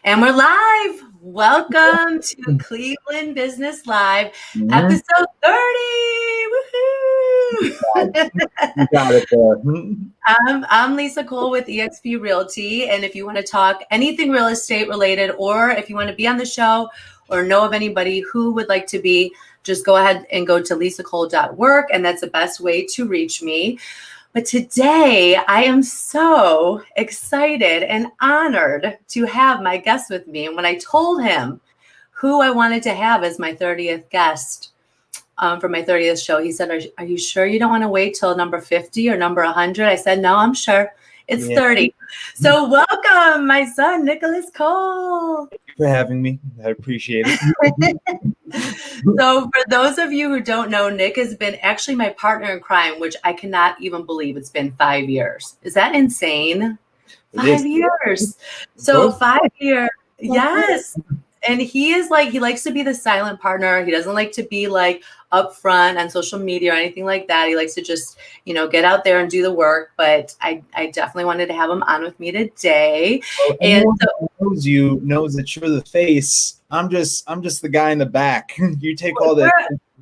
And we're live. Welcome to Cleveland Business Live, episode 30. Woohoo! You got it there. I'm Lisa Cole with eXp Realty. And if you want to talk anything real estate related, or if you want to be on the show or know of anybody who would like to be, just go ahead and go to lisacole.work. And that's the best way to reach me. But today, I am so excited and honored to have my guest with me. And when I told him who I wanted to have as my 30th guest for my 30th show, he said, are you sure you don't want to wait till number 50 or number 100? I said, no, I'm sure. It's 30. So welcome, my son, Nicholas Cole. Thank you for having me. I appreciate it. So for those of you who don't know, Nick has been actually my partner in crime, which I cannot even believe it's been 5 years. Is that insane? 5 years. So 5 years. Yes. And he likes to be the silent partner. He doesn't like to be like upfront on social media or anything like that. He likes to just, get out there and do the work. But I definitely wanted to have him on with me today. Well, and knows you knows that you're the face. I'm just the guy in the back. You take all the.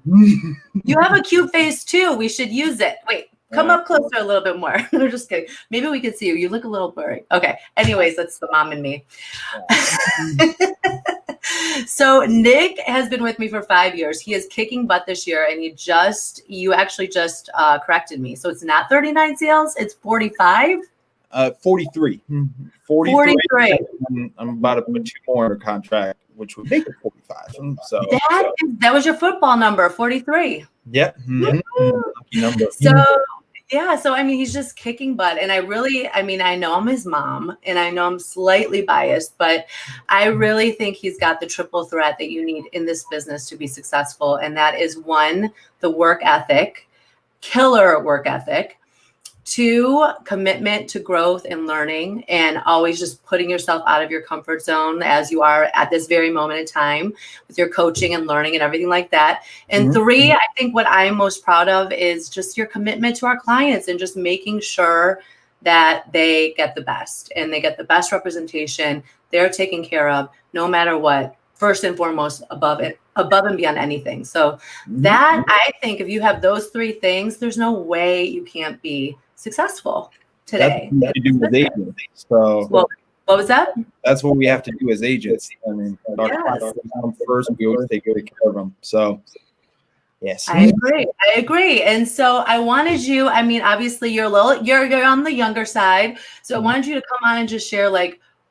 You have a cute face too. We should use it. Wait. Come up closer a little bit more. I'm just kidding. Maybe we could see you. You look a little blurry. Okay. Anyways, that's the mom and me. So Nick has been with me for 5 years. He is kicking butt this year, and you actually just corrected me. So it's not 39 sales. It's 45. 43. 43. I'm about to put 2 more under contract, which would make it 45. So that was your football number, 43. Yep. Lucky number. So he's just kicking butt. And I know I'm his mom, and I know I'm slightly biased, but I really think he's got the triple threat that you need in this business to be successful. And that is 1, the work ethic, killer work ethic. 2, commitment to growth and learning, and always just putting yourself out of your comfort zone as you are at this very moment in time with your coaching and learning and everything like that. And 3, I think what I'm most proud of is just your commitment to our clients and just making sure that they get the best and they get the best representation. They're taken care of no matter what, first and foremost, above and beyond anything. So that, I think, if you have those 3 things, there's no way you can't be successful today. That's what we do as agents. So what was that? That's what we have to do as agents. Our clients come first. We always take good care of them. So yes, I agree. And so I wanted you. Obviously you're on the younger side. So I wanted you to come on and just share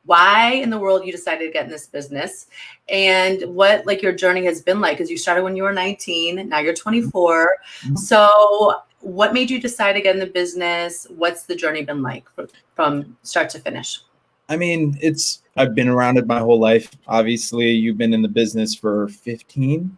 why in the world you decided to get in this business and what your journey has been like, because you started when you were 19, now you're 24. So what made you decide to get in the business? What's the journey been like from start to finish? I've been around it my whole life. Obviously, you've been in the business for 17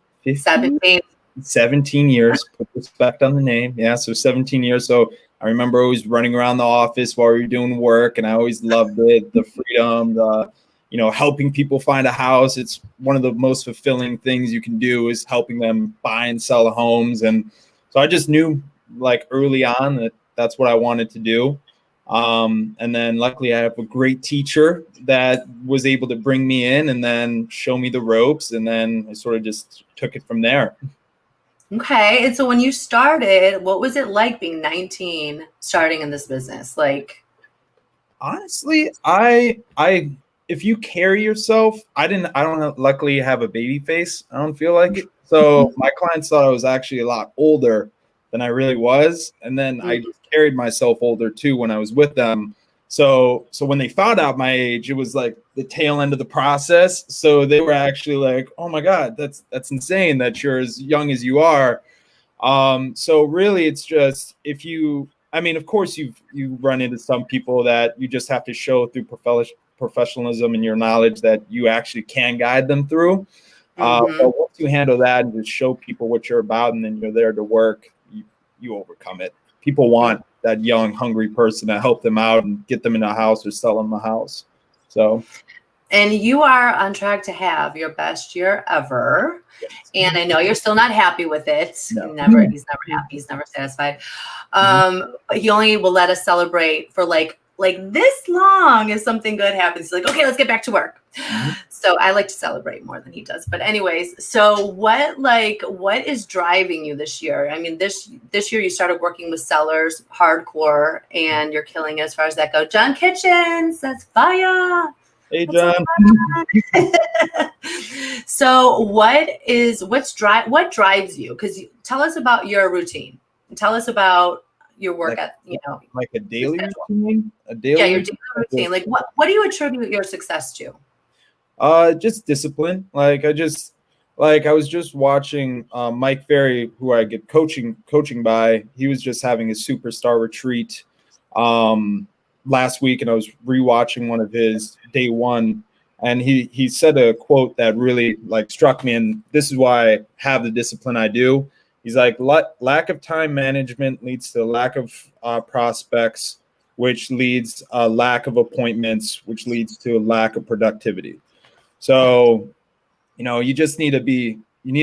years. Put respect on the name. Yeah, so 17 years. So I remember always running around the office while we were doing work, and I always loved it, the freedom, helping people find a house. It's one of the most fulfilling things you can do is helping them buy and sell homes. And so I just knew early on that that's what I wanted to do. And then luckily I have a great teacher that was able to bring me in and then show me the ropes. And then I sort of just took it from there. Okay. And so when you started, what was it like being 19, starting in this business? Honestly, if you carry yourself, I don't luckily have a baby face. I don't feel like it. So my clients thought I was actually a lot older than I really was. And then I just carried myself older too when I was with them. So when they found out my age, it was like the tail end of the process. So they were actually like, oh my God, that's insane that you're as young as you are. So really it's just, of course you run into some people that you just have to show through professionalism and your knowledge that you actually can guide them through. But once you handle that and just show people what you're about, and then you're there to work, you overcome it. People want that young, hungry person to help them out and get them in a house or sell them a house. So, and you are on track to have your best year ever. Yes. And I know you're still not happy with it. No. He's never happy. He's never satisfied. But he only will let us celebrate for like this long if something good happens. He's like, okay, let's get back to work. So I like to celebrate more than he does. But anyways, so what is driving you this year? I mean, this year you started working with sellers hardcore and you're killing it as far as that goes. John Kitchens, that's fire. Hey, John. So what drives you? Because tell us about your routine. Tell us about your work like a daily routine. Your daily routine. Like what do you attribute your success to? Just discipline. I was just watching Mike Ferry, who I get coaching by. He was just having his superstar retreat last week, and I was rewatching one of his day one, and he said a quote that really struck me, and this is why I have the discipline I do. He's like, lack of time management leads to lack of prospects, which leads a lack of appointments, which leads to a lack of productivity. So, you just need to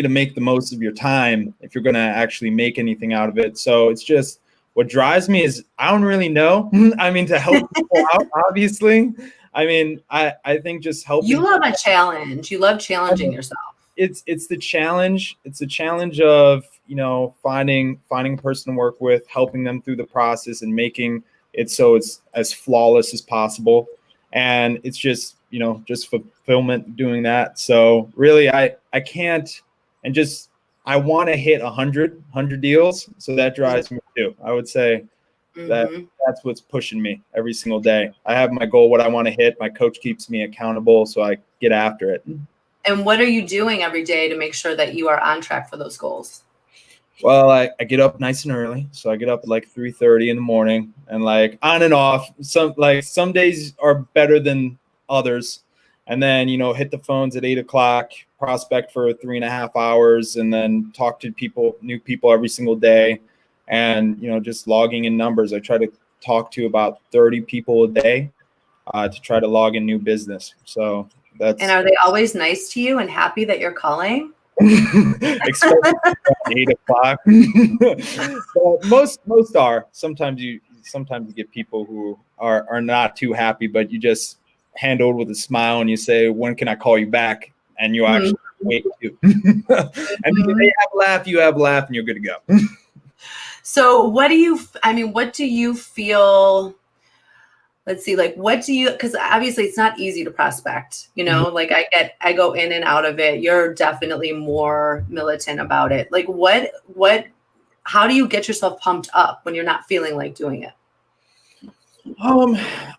make the most of your time if you're going to actually make anything out of it. So it's just, what drives me is I don't really know. I mean, to help people out, obviously. I mean, I think just helping. You love a challenge. You love challenging yourself. It's the challenge. It's a challenge of, finding a person to work with, helping them through the process and making it so it's as flawless as possible. And it's just, just fulfillment doing that. So really, I can't, and just, I want to hit 100 deals. So that drives me too. I would say that's what's pushing me every single day. I have my goal, what I want to hit. My coach keeps me accountable, so I get after it. And what are you doing every day to make sure that you are on track for those goals? Well, I get up nice and early. So I get up at 3:30 in the morning, and on and off. Some days are better than others. And then, hit the phones at 8:00, prospect for 3.5 hours, and then talk to new people every single day. And, just logging in numbers. I try to talk to about 30 people a day to try to log in new business. So that's. And are they always nice to you and happy that you're calling? Especially at 8:00. But most are. Sometimes you get people who are not too happy, but you just handled with a smile and you say, when can I call you back? And you actually wait to. And they have a laugh, you have a laugh, and you're good to go. So what do you feel, let's see, because obviously it's not easy to prospect, I go in and out of it. You're definitely more militant about it. How do you get yourself pumped up when you're not feeling like doing it?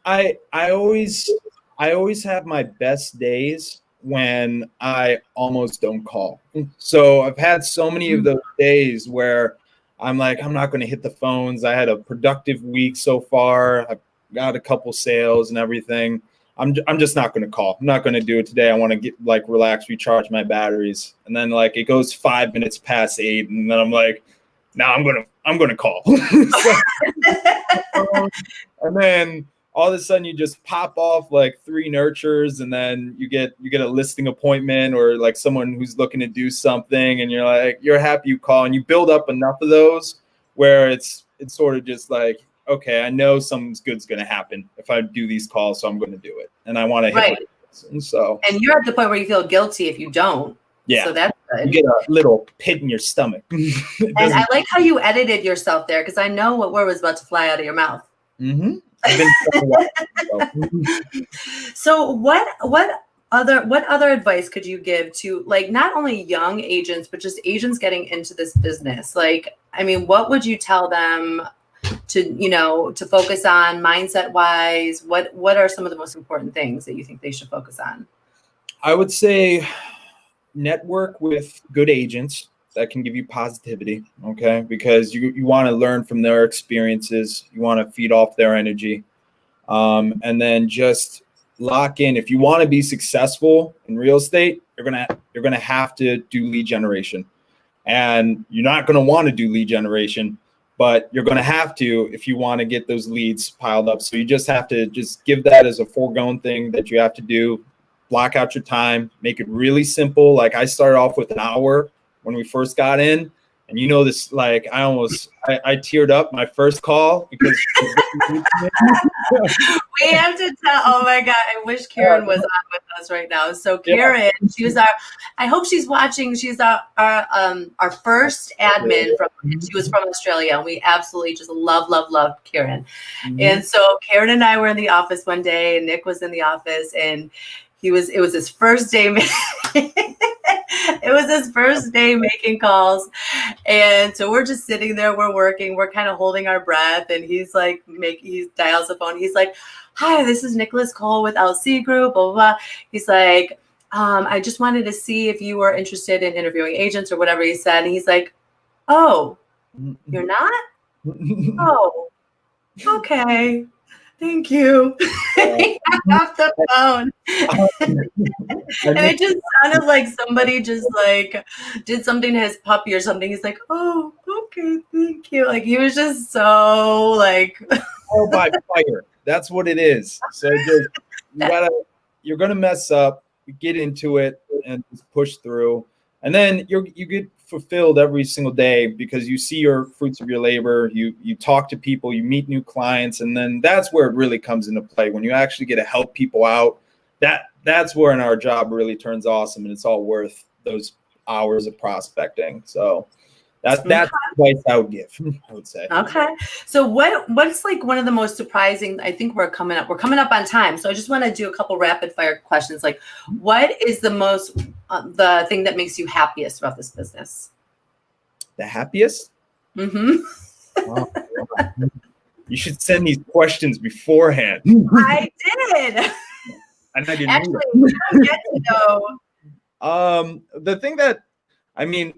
I always have my best days when I almost don't call. So I've had so many of those days where I'm like, I'm not going to hit the phones. I had a productive week so far. I've got a couple sales and everything. I'm just not going to call. I'm not going to do it today. I want to get relax, recharge my batteries. And then it goes 5 minutes past 8, and then I'm like, now I'm going to call. And then all of a sudden you just pop off 3 nurtures, and then you get a listing appointment or someone who's looking to do something, and you're happy you call, and you build up enough of those where it's sort of just okay, I know something good's going to happen if I do these calls, so I'm going to do it. And I want to hit it. And you're at the point where you feel guilty if you don't. Yeah. So that's good. You get a little pit in your stomach. And I like how you edited yourself there, because I know what word was about to fly out of your mouth. Mm-hmm. So what other advice could you give to not only young agents, but just agents getting into this business? What would you tell them to focus on mindset wise? What are some of the most important things that you think they should focus on? I would say network with good agents that can give you positivity, okay? Because you want to learn from their experiences. You want to feed off their energy. And then just lock in. If you want to be successful in real estate, you're gonna have to do lead generation. And you're not gonna want to do lead generation, but you're gonna have to if you want to get those leads piled up. So you just have to just give that as a foregone thing that you have to do. Block out your time, make it really simple. I started off with an hour when we first got in, And you know this, like I teared up my first call because we have to tell. Oh my God, I wish Karen was on with us right now. So Karen, she was I hope she's watching. She's our first admin she was from Australia, and we absolutely just love Karen. Mm-hmm. And so Karen and I were in the office one day, and Nick was in the office, and it was his first day. It was his first day making calls. And so we're just sitting there, we're working, we're kind of holding our breath. And he's like, he dials the phone. He's like, "Hi, this is Nicholas Cole with LC Group, blah, blah, blah." He's like, "I just wanted to see if you were interested in interviewing agents," or whatever he said. And he's like, "Oh, you're not? Oh, okay. Thank you." He got off the phone. And it just sounded like somebody just like did something to his puppy or something. He's like, "Oh, okay, thank you." Like he was just so like oh, by fire. That's what it is. So you're gonna mess up, get into it and just push through. And then you get fulfilled every single day because you see your fruits of your labor, you talk to people, you meet new clients, and then that's where it really comes into play. When you actually get to help people out, that's where our job really turns awesome, and it's all worth those hours of prospecting. So that's advice I would give, I would say. Okay. So what's like one of the most surprising, I think we're coming up on time. So I just want to do a couple rapid fire questions. Like, what is the thing that makes you happiest about this business? The happiest? Mm-hmm. Wow. You should send these questions beforehand. I did. And I didn't actually, we don't get to know. The thing that, I mean,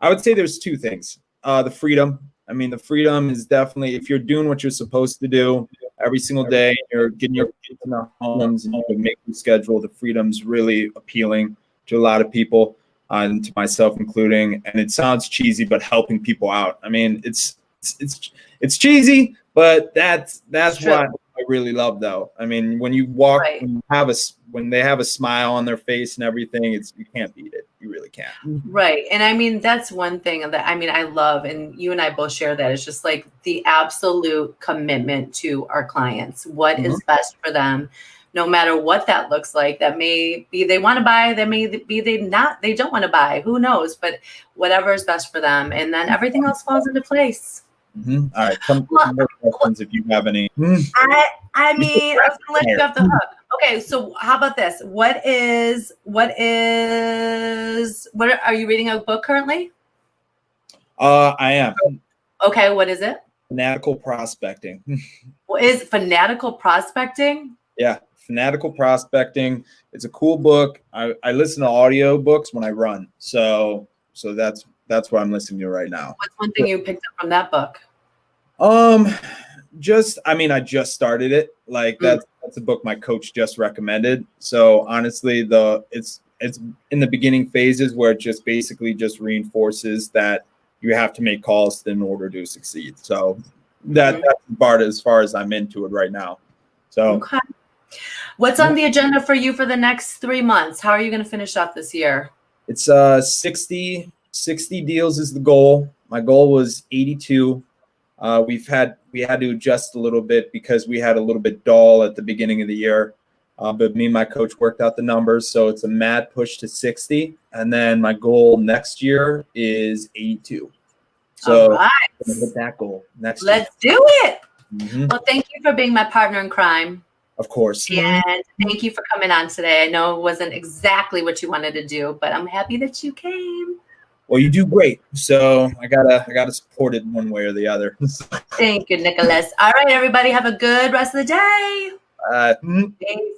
I would say there's two things. The freedom. I mean, the freedom is definitely, if you're doing what you're supposed to do every single day, you're getting your kids in their homes and you can make the schedule, the freedom's really appealing to a lot of people, and to myself including. And it sounds cheesy, but helping people out. I mean, it's cheesy, but that's what I really love, though. I mean, when you walk, right, when they have a smile on their face and everything, you can't beat it. You really can't. Right. And I mean, that's one thing that I love, and you and I both share that. It's just like the absolute commitment to our clients, what is best for them, no matter what that looks like. That may be they want to buy, that may be they don't want to buy, who knows, but whatever is best for them. And then everything else falls into place. Mm-hmm. All right. Some more questions if you have any. I mean, I was gonna let you off the hook. Okay, so how about this? What are you reading a book currently? I am. Okay, what is it? Fanatical Prospecting. What is Fanatical Prospecting? Yeah, Fanatical Prospecting. It's a cool book. I listen to audio books when I run. So that's what I'm listening to right now. What's one thing you picked up from that book? I just started it. Like that's a book my coach just recommended. So honestly, it's in the beginning phases where it just basically just reinforces that you have to make calls in order to succeed. So that's part as far as I'm into it right now. So okay. What's on the agenda for you for the next 3 months? How are you going to finish up this year? It's 60 deals is the goal. My goal was 82. We had to adjust a little bit because we had a little bit dull at the beginning of the year. But me and my coach worked out the numbers. So it's a mad push to 60. And then my goal next year is 82. So all right. I'm gonna hit that goal next year. Let's do it. Mm-hmm. Well, thank you for being my partner in crime. Of course. And thank you for coming on today. I know it wasn't exactly what you wanted to do, but I'm happy that you came. Well, you do great. So I gotta support it one way or the other. Thank you, Nicholas. All right, everybody, have a good rest of the day. Peace.